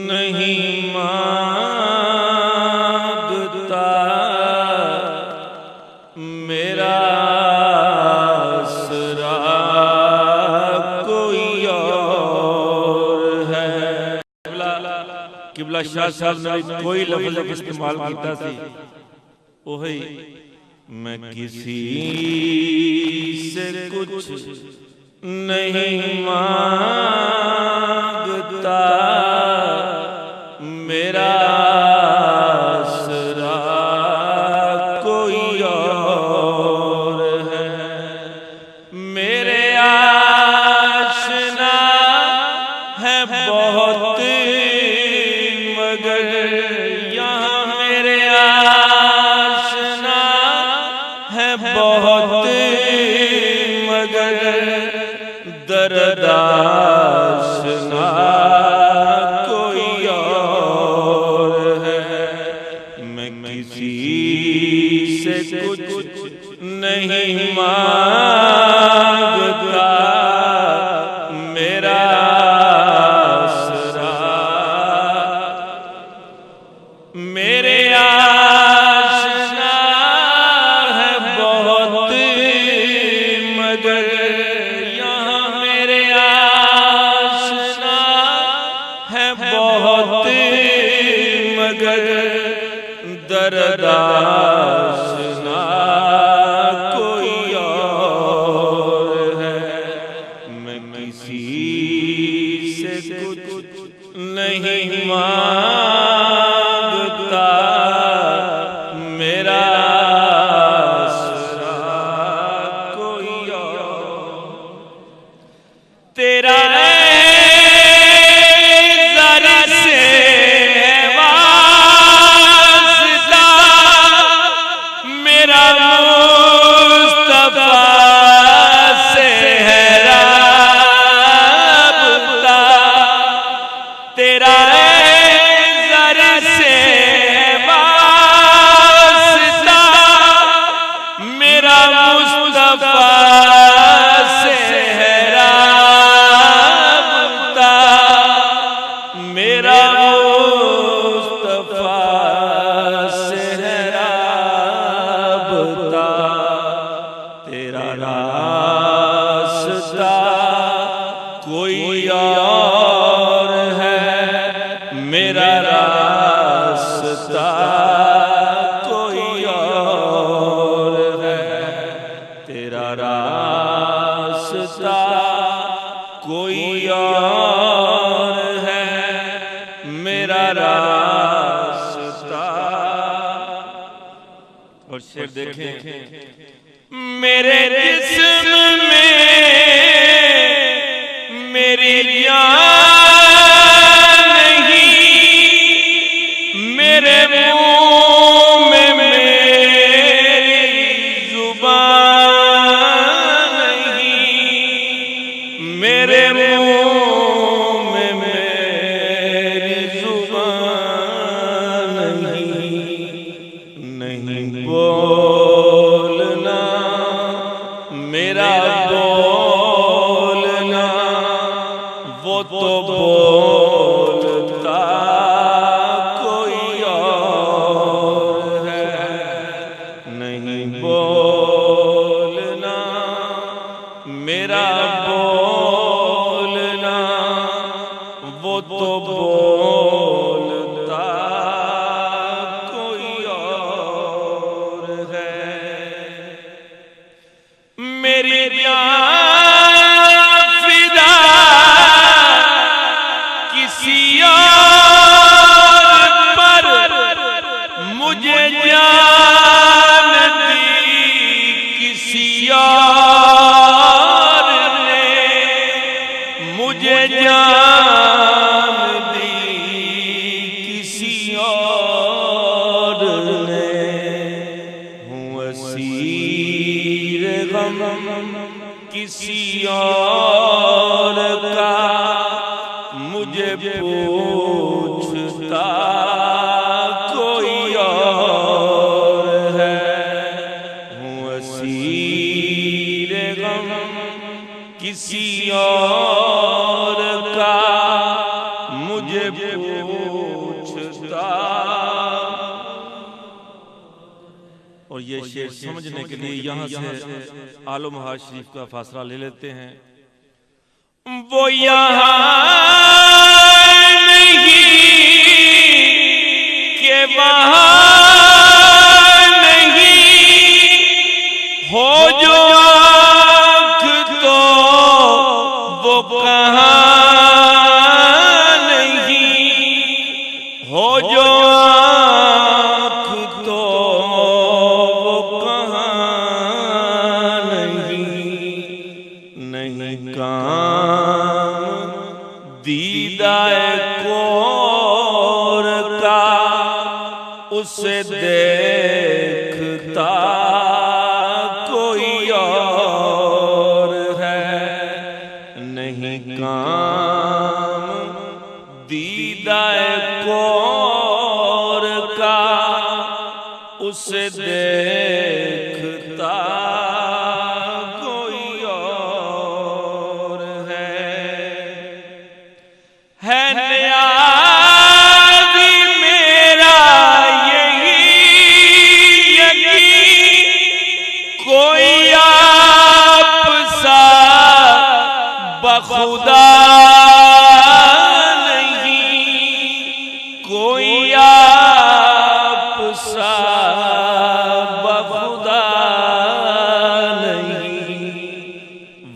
नहीं मांगता, मेरा आसरा कोई और है। किबला शाह साहब ने कोई लफ्ज़ इस्तेमाल किया सी, वही मैं किसी से कुछ नहीं मांगता, मेरा आसरा कोई और है। मेरे आशना है बहुत मगर यहाँ मेरे आशना है बहुत मगर दर्द आशना कोई और है। मैं किसी से कुछ नहीं मांगता, मेरा आसरा मेरे आशना है बहुत मगर यहाँ मेरे आशना है बहुत मगर दर्द आशना कोई और है। मैं किसी से कुछ नहीं मांगता, मेरा आसरा कोई और। तेरा कोई और है, मेरा रास्ता कोई और है। तेरा रास्ता कोई और है, मेरा रास्ता। और शेर देखें, मेरे जिस्म में मेरी जान नहीं, मेरे मुंह में मेरी जुबान नहीं, मेरे मुंह में मेरी जुबान नहीं बोलना मेरा बोलना, वो तो बोलता कोई और है। नहीं बोलना मेरा बोलना, वो तो बोलता कोई और है। मेरी किसी और पर मुझे जान दी, किसी और ने मुझे जान दी, किसी और ने। हूँ असीर गम किसी और का, मुझे पूछता कोई और ये शेर समझने के लिए यहाँ से आलो महाज शरीफ का फासला ले लेते हैं। वो यहाँ नहीं के वहाँ नहीं हो जो आँख तो वो कहाँ नहीं हो जो आँख तो वो कहाँ नहीं काम दीदाए कोर का उसे देखता कोई और है, नहीं काम दीदाए कोर का उसे देखता कोई और है न्याज़ी मेरा यही यकीन कोई आप सा बखुदा कोई आप सा बखुदा नहीं,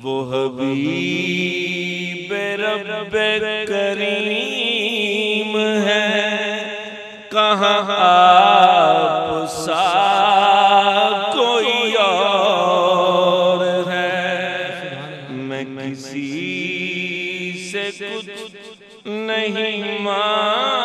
वो हबीब रब्बे करीम है, कहाँ आप सा कोई और है। मैं किसी से कुछ नहीं मांगता